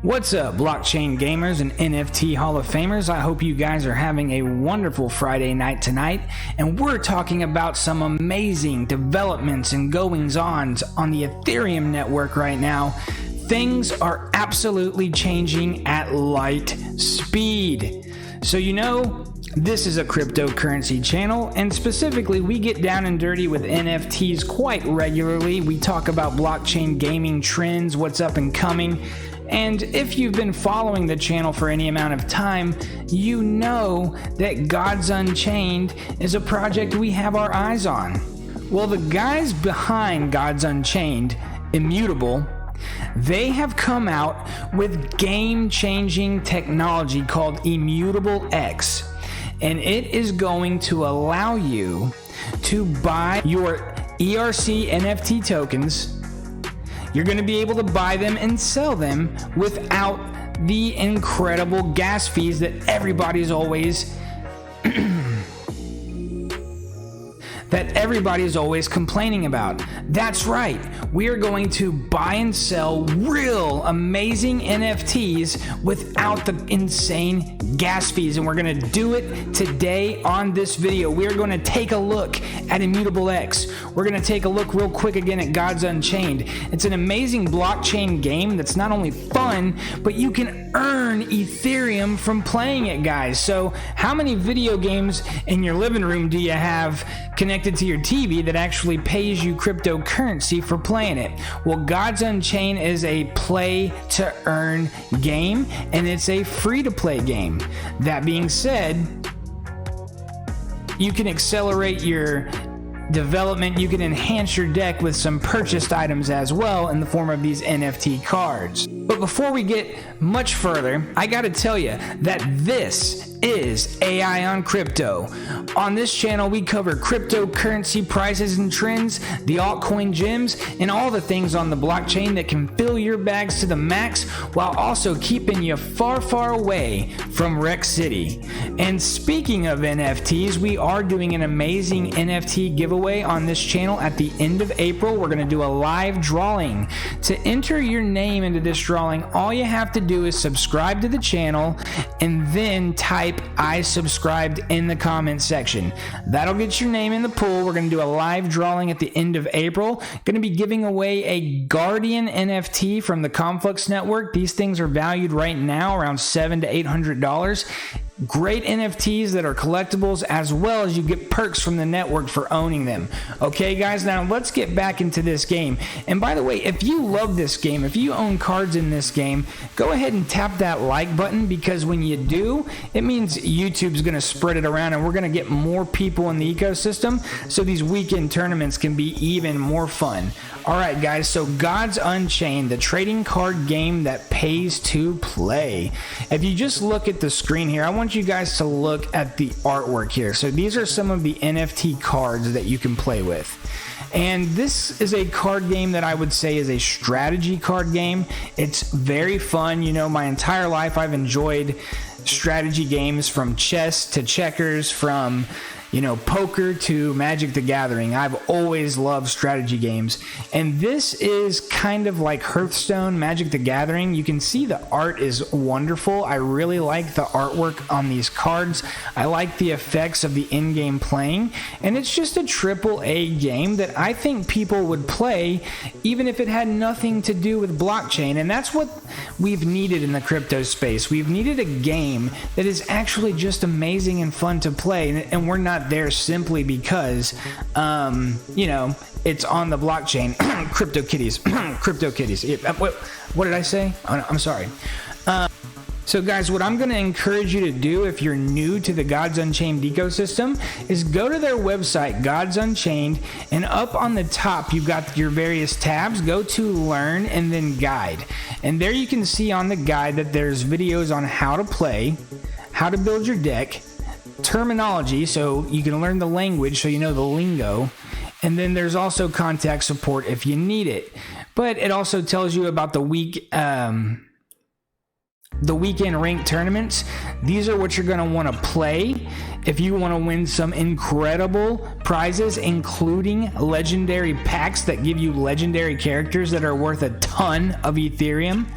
What's up, blockchain gamers and NFT Hall of Famers? I hope you guys are having a wonderful Friday night tonight, and we're talking about some amazing developments and goings-ons on the Ethereum network right now. Things are absolutely changing at light speed. So this is a cryptocurrency channel, and specifically we get down and dirty with NFTs quite regularly. We talk about blockchain gaming trends, what's up and coming. And if you've been following the channel for any amount of time, you know that Gods Unchained is a project we have our eyes on. Well, the guys behind Gods Unchained, Immutable, they have come out with game-changing technology called Immutable X, and it is going to allow you to buy your ERC NFT tokens. You're going to be able to buy them and sell them without the incredible gas fees that everybody's always complaining about. That's right. We are going to buy and sell real amazing NFTs without the insane gas fees, and we're going to do it today on this video. We are going to take a look at Immutable X. We're going to take a look real quick again at Gods Unchained. It's an amazing blockchain game that's not only fun, but you can earn Ethereum from playing it, guys. So how many video games in your living room do you have connected to your TV that actually pays you cryptocurrency for playing it? Well, Gods Unchained is a play to earn game, and it's a free to play game. That being said, you can accelerate your development. You can enhance your deck with some purchased items as well in the form of these NFT cards. But before we get much further, I gotta tell you that this is AI on Crypto. On this channel, we cover cryptocurrency prices and trends, the altcoin gems, and all the things on the blockchain that can fill your bags to the max while also keeping you far, far away from Wreck City. And speaking of NFTs, we are doing an amazing NFT giveaway on this channel at the end of April. We're gonna do a live drawing. To enter your name into this drawing, all you have to do is subscribe to the channel and then type "I subscribed" in the comment section. That'll get your name in the pool. We're going to do a live drawing at the end of April. Going to be giving away a Guardian NFT from the Conflux Network. These things are valued right now around $700 to $800. Great NFTs that are collectibles, as well as you get perks from the network for owning them. Okay, guys, now let's get back into this game. And by the way, if you love this game, if you own cards in this game, go ahead and tap that like button, because when you do, it means YouTube's going to spread it around and we're going to get more people in the ecosystem, so these weekend tournaments can be even more fun. All right, guys, so Gods Unchained, the trading card game that pays to play. If you just look at the screen here, I want you guys to look at the artwork here. So these are some of the NFT cards that you can play with. And this is a card game that I would say is a strategy card game. It's very fun. My entire life I've enjoyed strategy games, from chess to checkers, from poker to Magic the Gathering. I've always loved strategy games. And this is kind of like Hearthstone, Magic the Gathering. You can see the art is wonderful. I really like the artwork on these cards. I like the effects of the in-game playing. And it's just a AAA game that I think people would play even if it had nothing to do with blockchain. And that's what we've needed in the crypto space. We've needed a game that is actually just amazing and fun to play. And we're not there simply because it's on the blockchain. CryptoKitties. What did I say? I'm sorry. So guys, what I'm going to encourage you to do if you're new to the Gods Unchained ecosystem is go to their website, Gods Unchained, and up on the top you've got your various tabs. Go to Learn and then Guide. And there you can see on the guide that there's videos on how to play, how to build your deck, terminology, so you can learn the language so you know the lingo, and then there's also contact support if you need it. But it also tells you about the weekend ranked tournaments. These are what you're going to want to play if you want to win some incredible prizes, including legendary packs that give you legendary characters that are worth a ton of Ethereum.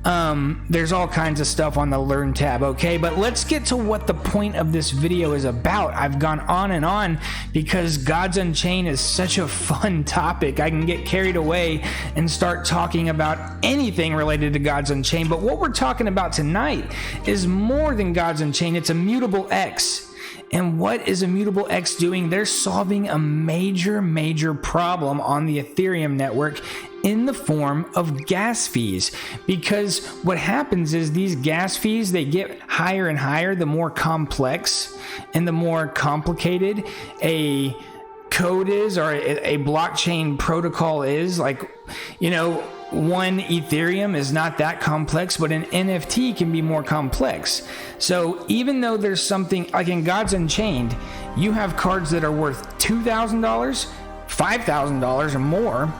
There's all kinds of stuff on the Learn tab, okay? But let's get to what the point of this video is about. I've gone on and on because Gods Unchained is such a fun topic. I can get carried away and start talking about anything related to Gods Unchained, but what we're talking about tonight is more than Gods Unchained. It's Immutable X. And what is Immutable X doing? They're solving a major problem on the Ethereum network in the form of gas fees. Because what happens is these gas fees, they get higher and higher the more complex and the more complicated a code is, or a blockchain protocol is. Like, you know, one Ethereum is not that complex, but an NFT can be more complex. So even though there's something like in Gods Unchained, you have cards that are worth $2,000, $5,000 or more,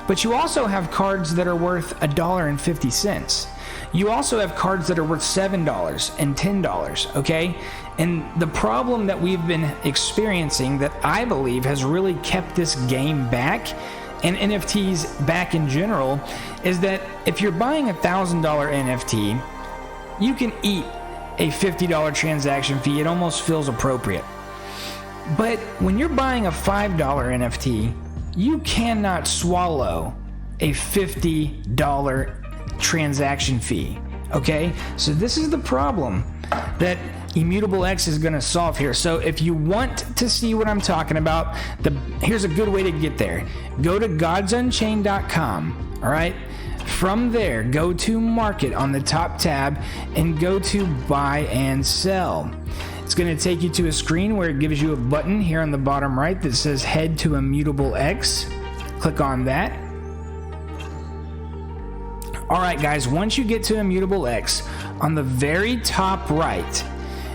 but you also have cards that are worth $1.50. You also have cards that are worth $7 and $10, okay? And the problem that we've been experiencing that I believe has really kept this game back and NFTs back in general is that if you're buying a $1,000 NFT, you can eat a $50 transaction fee. It almost feels appropriate. But when you're buying a $5 NFT, you cannot swallow a $50 transaction fee. Okay? So this is the problem that Immutable X is going to solve here. So if you want to see what I'm talking about, here's a good way to get there. Go to godsunchained.com. All right. From there, go to Market on the top tab and go to Buy and Sell. It's going to take you to a screen where it gives you a button here on the bottom right that says Head to Immutable X. Click on that. All right, guys, once you get to Immutable X, on the very top right,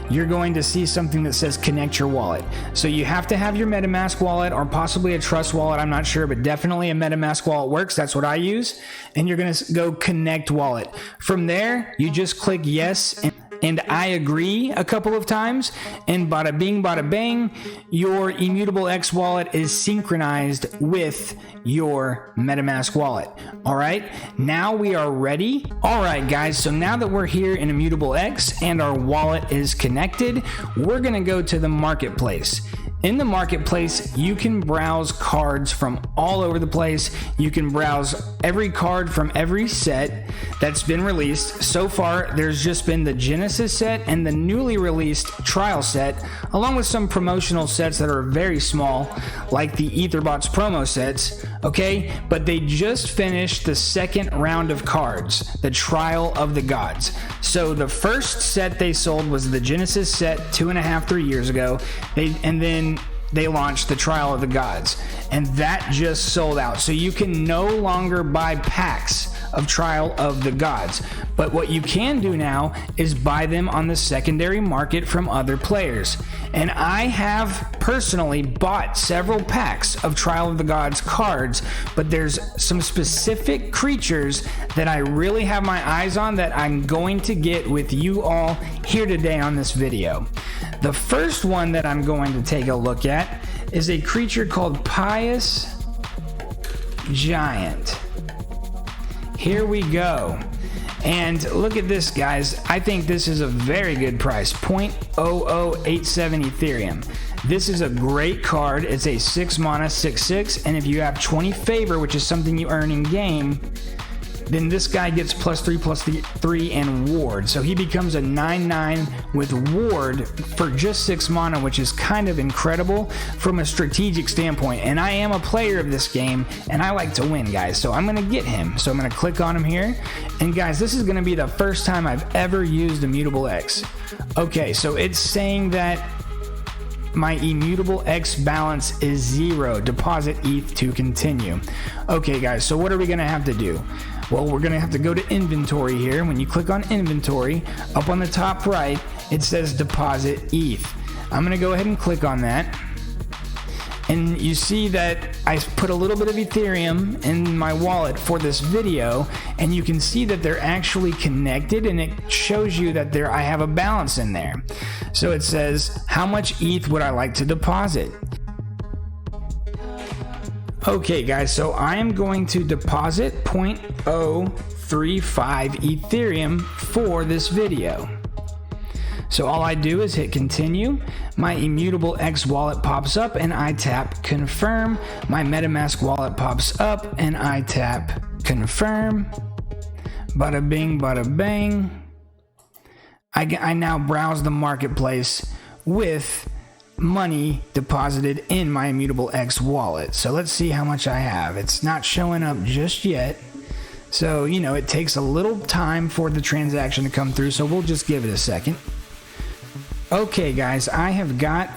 you're going to see something that says connect your wallet. So you have to have your MetaMask wallet or possibly a Trust wallet. I'm not sure, but definitely a MetaMask wallet works. That's what I use. And you're going to go connect wallet. From there, you just click yes and I agree a couple of times, and bada bing, bada bang, your Immutable X wallet is synchronized with your MetaMask wallet. All right, now we are ready. All right, guys, so now that we're here in Immutable X and our wallet is connected, we're gonna go to the marketplace. In the marketplace, you can browse cards from all over the place. You can browse every card from every set that's been released. So far, there's just been the Genesis set and the newly released trial set, along with some promotional sets that are very small, like the Etherbots promo sets, okay? But they just finished the second round of cards, the Trial of the Gods. So the first set they sold was the Genesis set 2.5-3 years ago. And then they launched the Trial of the Gods, and that just sold out. So you can no longer buy packs of Trial of the Gods, but what you can do now is buy them on the secondary market from other players. And I have personally bought several packs of Trial of the Gods cards, but there's some specific creatures that I really have my eyes on that I'm going to get with you all here today on this video. The first one that I'm going to take a look at is a creature called Pious Giant. Here we go. And look at this, guys. I think this is a very good price, 0.0087 Ethereum. This is a great card. It's a 6 mana, 6/6, and if you have 20 favor, which is something you earn in game, then this guy gets +3/+3 and ward. So he becomes a 9/9 with ward for just 6 mana, which is kind of incredible from a strategic standpoint. And I am a player of this game, and I like to win, guys. So I'm gonna get him. So I'm gonna click on him here. And guys, this is gonna be the first time I've ever used Immutable X. Okay, so it's saying that my Immutable X balance is 0. Deposit ETH to continue. Okay, guys, so what are we gonna have to do? Well, we're gonna have to go to inventory here. When you click on inventory, up on the top right, it says deposit ETH. I'm gonna go ahead and click on that. And you see that I put a little bit of Ethereum in my wallet for this video, and you can see that they're actually connected, and it shows you that I have a balance in there. So it says, how much ETH would I like to deposit? Okay, guys, so I am going to deposit 0.03 0.035 Ethereum for this video. So all I do is hit continue, my Immutable X wallet pops up and I tap confirm, my MetaMask wallet pops up and I tap confirm, bada bing, bada bang. I now browse the marketplace with money deposited in my Immutable X wallet. So let's see how much I have. It's not showing up just yet. So, you know, it takes a little time for the transaction to come through, so we'll just give it a second. Okay, guys, I have got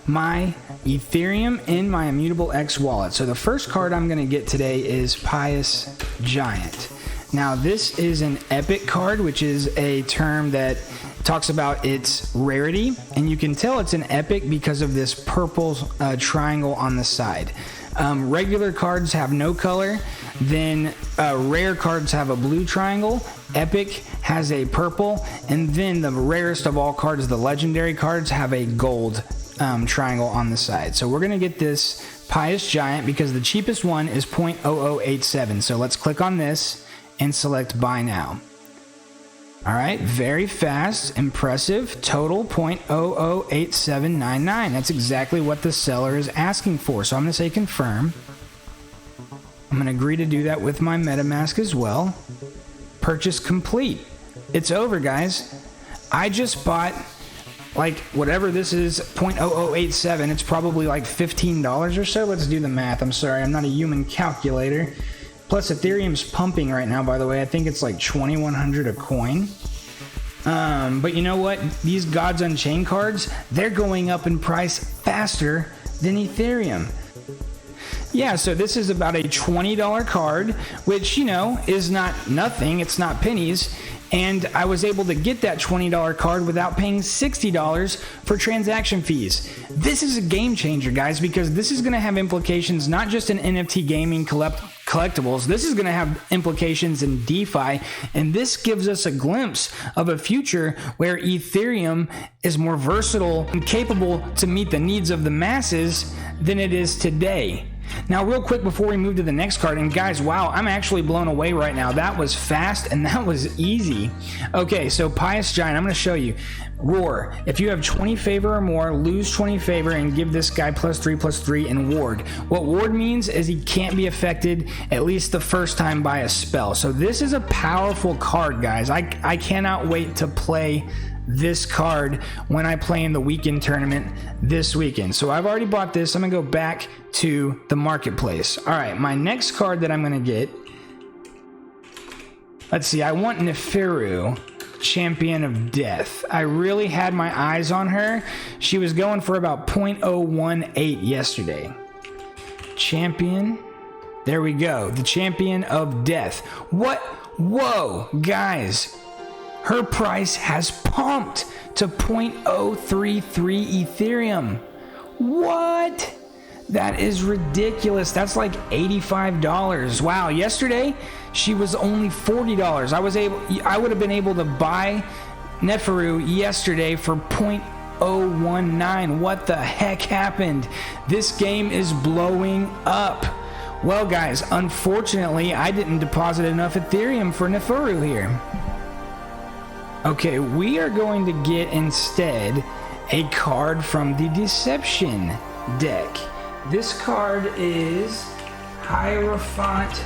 my Ethereum in my Immutable X wallet. So the first card I'm going to get today is Pious Giant. Now, this is an epic card, which is a term that talks about its rarity, and you can tell it's an epic because of this purple triangle on the side. Regular cards have no color, then rare cards have a blue triangle, epic has a purple, and then the rarest of all cards, the legendary cards, have a gold triangle on the side. So we're going to get this Pious Giant because the cheapest one is 0.0087. So let's click on this and select buy now. All right, very fast, impressive, total 0.008799. That's exactly what the seller is asking for. So I'm going to say confirm. I'm going to agree to do that with my MetaMask as well. Purchase complete. It's over, guys. I just bought, like, whatever this is, 0.0087. It's probably like $15 or so. Let's do the math. I'm sorry, I'm not a human calculator. Plus, Ethereum's pumping right now, by the way. I think it's like 2,100 a coin. But you know what? These Gods Unchained cards, they're going up in price faster than Ethereum. Yeah, so this is about a $20 card, which, you know, is not nothing. It's not pennies. And I was able to get that $20 card without paying $60 for transaction fees. This is a game changer, guys, because this is going to have implications not just in NFT gaming collectibles. This is going to have implications in DeFi, and this gives us a glimpse of a future where Ethereum is more versatile and capable to meet the needs of the masses than it is today. Now, real quick before we move to the next card, and guys, wow, I'm actually blown away right now. That was fast and that was easy. Okay, so Pious Giant, I'm going to show you. Roar. If you have 20 favor or more, lose 20 favor and give this guy +3/+3 and ward. What ward means is he can't be affected at least the first time by a spell. So this is a powerful card, guys. I cannot wait to play this card when I play in the weekend tournament this weekend. So I've already bought this. I'm gonna go back to the marketplace. All right, my next card that I'm gonna get, let's see, I want Neferu, Champion of Death. I really had my eyes on her. She was going for about 0.018 yesterday. Champion, there we go, the Champion of Death. What? Whoa, guys. Her price has pumped to 0.033 Ethereum. What? That is ridiculous. That's like $85. Wow, yesterday she was only $40. I would have been able to buy Neferu yesterday for 0.019. What the heck happened? This game is blowing up. Well, guys, unfortunately, I didn't deposit enough Ethereum for Neferu here. Okay, we are going to get instead a card from the Deception deck. This card is Hierophant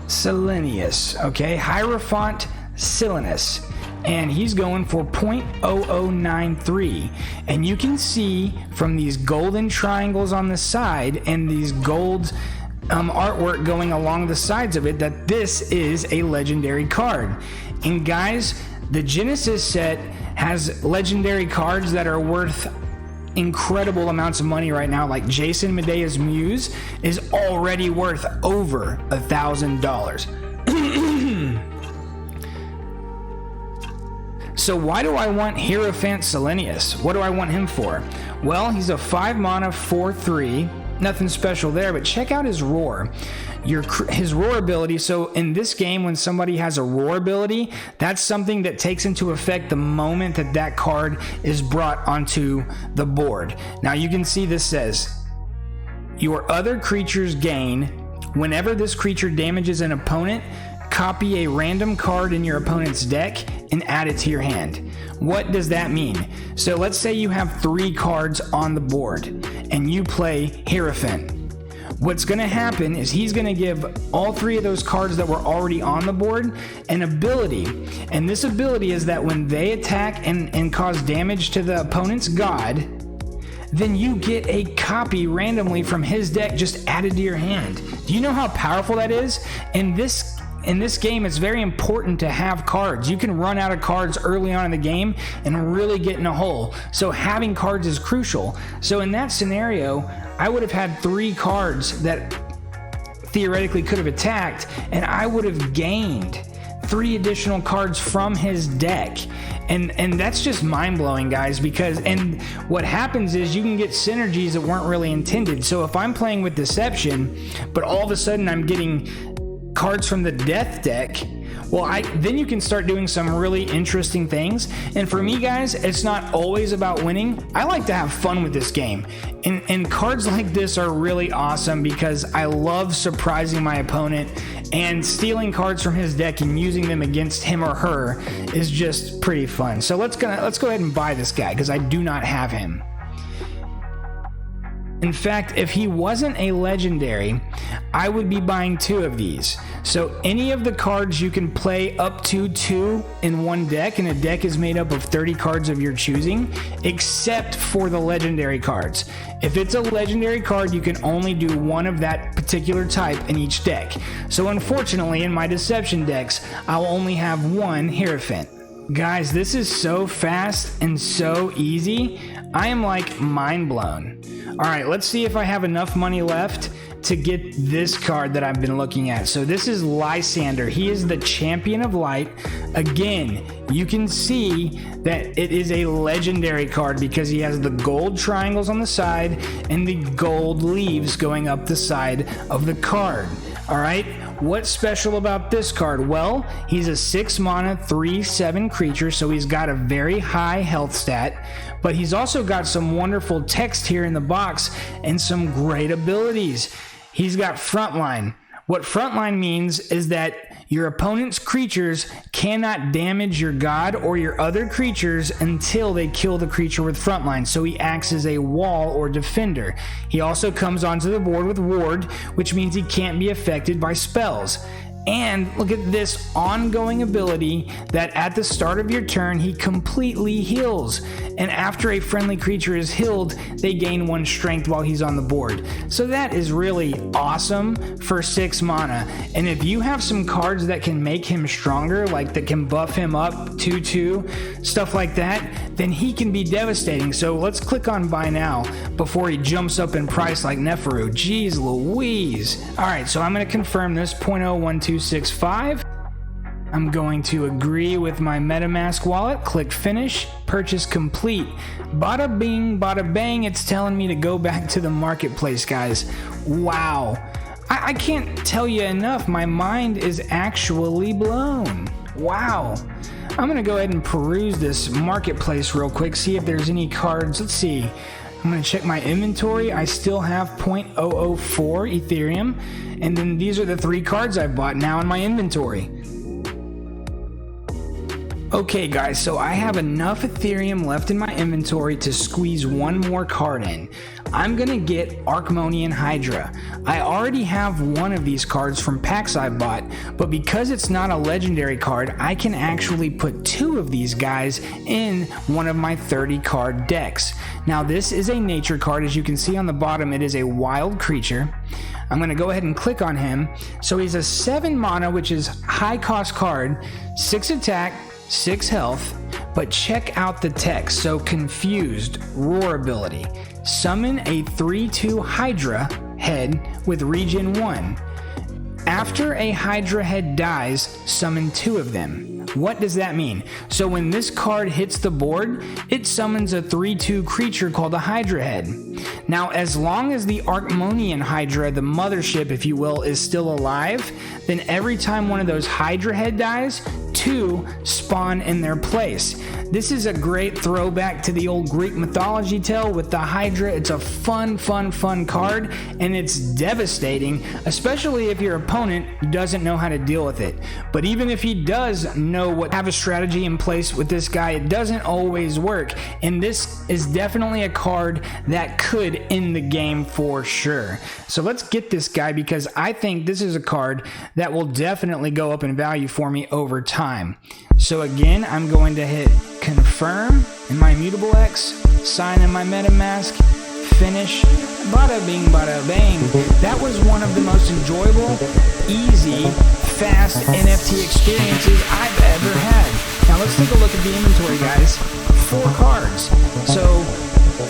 Silenius. Okay, Hierophant Silenius. And he's going for 0.0093. And you can see from these golden triangles on the side and these gold artwork going along the sides of it that this is a legendary card. And guys, the Genesis set has legendary cards that are worth incredible amounts of money right now. Like Jason Medea's Muse is already worth over $1,000. So why do I want Hierophant Silenius? What do I want him for? Well, he's a 5 mana 4/3. Nothing special there, but check out his roar. His roar ability. So in this game, when somebody has a roar ability, that's something that takes into effect the moment that that card is brought onto the board. Now you can see this says, your other creatures gain Whenever this creature damages an opponent, copy a random card in your opponent's deck and add it to your hand. What does that mean? So let's say you have 3 cards on the board and you play Hierophant. What's going to happen is he's going to give all 3 of those cards that were already on the board an ability. And this ability is that when they attack and cause damage to the opponent's god, then you get a copy randomly from his deck just added to your hand. Do you know how powerful that is? In this game, it's very important to have cards. You can run out of cards early on in the game and really get in a hole. So having cards is crucial. So in that scenario, I would have had 3 cards that theoretically could have attacked, and I would have gained 3 additional cards from his deck. And that's just mind-blowing, guys, because and what happens is you can get synergies that weren't really intended. So if I'm playing with Deception, but all of a sudden I'm getting cards from the Death deck, well, then you can start doing some really interesting things. And for me, guys, it's not always about winning. I like to have fun with this game. And cards like this are really awesome because I love surprising my opponent, and stealing cards from his deck and using them against him or her is just pretty fun. So let's go ahead and buy this guy because I do not have him. In fact, if he wasn't a legendary, I would be buying 2 of these. So any of the cards you can play up to 2 in one deck, and a deck is made up of 30 cards of your choosing, except for the legendary cards. If it's a legendary card, you can only do 1 of that particular type in each deck. So unfortunately, in my Deception decks, I'll only have 1 Hierophant. Guys, this is so fast and so easy. I am like mind blown. All right, let's see if I have enough money left to get this card that I've been looking at. So this is Lysander. He is the Champion of Light. Again, you can see that it is a legendary card because he has the gold triangles on the side and the gold leaves going up the side of the card. All right, what's special about this card? Well, he's a 6 mana, 3/7 creature, so he's got a very high health stat, but he's also got some wonderful text here in the box and some great abilities. He's got Frontline. What Frontline means is that your opponent's creatures cannot damage your god or your other creatures until they kill the creature with Frontline, so he acts as a wall or defender. He also comes onto the board with Ward, which means he can't be affected by spells. And look at this ongoing ability that at the start of your turn, he completely heals. And after a friendly creature is healed, they gain 1 strength while he's on the board. So that is really awesome for 6 mana. And if you have some cards that can make him stronger, like that can buff him up 2/2, stuff like that, then he can be devastating. So let's click on buy now before he jumps up in price like Neferu. Jeez Louise. All right, so I'm going to confirm this 0.01265. I'm going to agree with my MetaMask wallet, click finish, purchase complete. Bada bing, bada bang, it's telling me to go back to the marketplace, guys. Wow. I can't tell you enough. My mind is actually blown. Wow. I'm going to go ahead and peruse this marketplace real quick, see if there's any cards. Let's see. I'm going to check my inventory. I still have 0.004 Ethereum. And then these are the 3 cards I bought now in my inventory. Okay guys, so I have enough Ethereum left in my inventory to squeeze 1 more card in. I'm gonna get Archmonian Hydra. I already have 1 of these cards from packs I bought, but because it's not a legendary card, I can actually put 2 of these guys in one of my 30 card decks. Now this is a nature card. As you can see on the bottom, it is a wild creature. I'm going to go ahead and click on him. So he's a 7 mana, which is high cost card, 6 attack, 6 health, but check out the text. So Confused, Roar ability. Summon a 3/2 Hydra head with regen 1. After a Hydra head dies, summon 2 of them. What does that mean? So when this card hits the board, it summons a 3/2 creature called a Hydra head. Now, as long as the Archmonian Hydra, the mothership, if you will, is still alive, then every time one of those Hydra head dies, 2 spawn in their place. This is a great throwback to the old Greek mythology tale with the Hydra. It's a fun card, and it's devastating, especially if your opponent doesn't know how to deal with it. But even if he does have a strategy in place with this guy, it doesn't always work, and this is definitely a card that could end the game for sure. So let's get this guy, because I think this is a card that will definitely go up in value for me over time. So again, I'm going to hit confirm in my Immutable X, sign in my MetaMask, finish, bada bing, bada bang. That was one of the most enjoyable, easy, fast NFT experiences I've ever had. Now let's take a look at the inventory, guys. 4 cards. So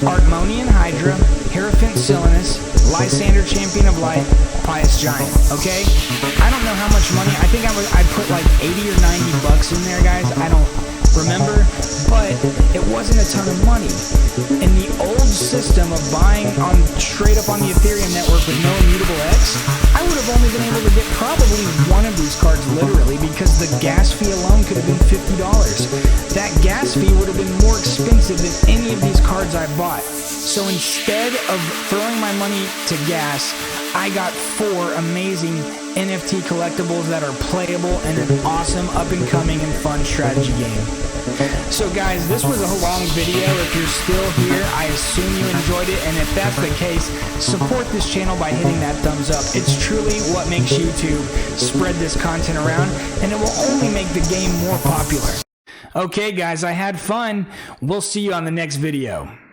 Artmonian Hydra, Hierophant Silenus, Lysander Champion of Light, Pious Giant. Okay, I don't know how much money. I think I put like 80 or 90 bucks in there, guys. I don't remember, but it wasn't a ton of money. In the old system of buying straight up on the Ethereum network with no Immutable X, I would have only been able to get probably one of these cards literally, because the gas fee alone could have been $50. That gas fee would have been more expensive than any of these cards I bought. So instead of throwing my money to gas, I got 4 amazing NFT collectibles that are playable and an awesome up-and-coming and fun strategy game. So guys, this was a long video. If you're still here, I assume you enjoyed it, and if that's the case, support this channel by hitting that thumbs up. It's truly what makes YouTube spread this content around, and it will only make the game more popular. Okay guys, I had fun. We'll see you on the next video.